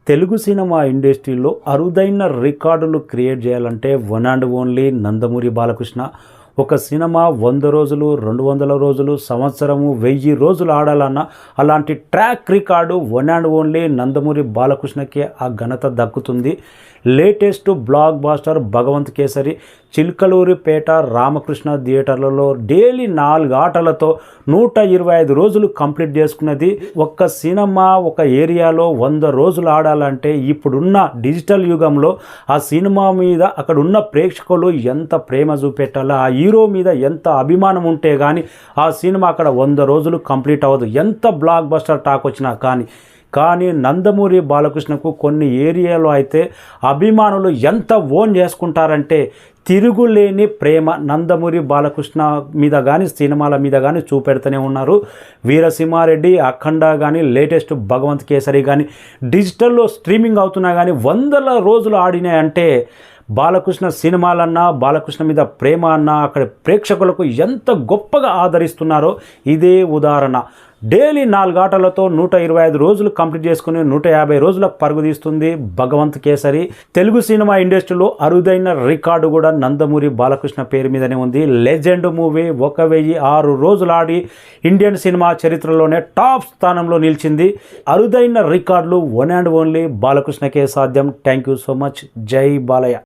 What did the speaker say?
Telugu cinema ఇండస్ట్రీలో అరుదైన రికార్డులు క్రియేట్ చేయాలంటే one and only Nandamuri Balakrishna. ఒక సినిమా 100 రోజులు, 200 రోజులు, సంవత్సరము, 1000 రోజులు ఆడాలన్నా అలాంటి track record one and only Nandamuri బాలకృష్ణకే ఆ ఘనత దక్కుతుంది. Latest blockbuster Bhagavanth Kesari Chilakaluripet Ramakrishna థియేటర్లలో డైలీ 4 ఆటలతో 125 రోజులు కంప్లీట్ చేసుకున్నది. ఒక్క సినిమా ఒక ఏరియాలో 100 రోజులు ఆడాలంటే ఇప్పుడున్న డిజిటల్ యుగంలో ఆ సినిమా మీద అక్కడ ఉన్న ప్రేక్షకులు ఎంత ప్రేమ చూపెట్టాలో, ఆ హీరో మీద ఎంత అభిమానం ఉంటే కానీ ఆ సినిమా అక్కడ 100 రోజులు కంప్లీట్ అవ్వదు, ఎంత బ్లాక్ బస్టర్ టాక్ వచ్చినా కానీ నందమూరి బాలకృష్ణకు కొన్ని ఏరియాలో అయితే అభిమానులు ఎంత ఓన్ చేసుకుంటారంటే తిరుగులేని ప్రేమ నందమూరి బాలకృష్ణ మీద కానీ సినిమాల మీద కానీ చూపెడుతూనే ఉన్నారు. వీరసింహారెడ్డి, అఖండ కానీ, లేటెస్ట్ భగవంత్ కేసరి కానీ డిజిటల్లో స్ట్రీమింగ్ అవుతున్నా కానీ 100 రోజులు ఆడినాయంటే బాలకృష్ణ సినిమాలన్నా, బాలకృష్ణ మీద ప్రేమ అన్నా అక్కడ ప్రేక్షకులకు ఎంత గొప్పగా ఆదరిస్తున్నారో ఇదే ఉదాహరణ. డైలీ 4 ఆటలతో 125 రోజులు కంప్లీట్ చేసుకుని 150 రోజులకు పరుగు తీస్తుంది భగవంత్ కేసరి. తెలుగు సినిమా ఇండస్ట్రీలో అరుదైన రికార్డు కూడా నందమూరి బాలకృష్ణ పేరు మీదనే ఉంది. లెజెండ్ మూవీ 1006 రోజులు ఆడి ఇండియన్ సినిమా చరిత్రలోనే టాప్ స్థానంలో నిలిచింది. అరుదైన రికార్డులు వన్ అండ్ ఓన్లీ బాలకృష్ణకే సాధ్యం. Thank you so much. జై బాలయ్య.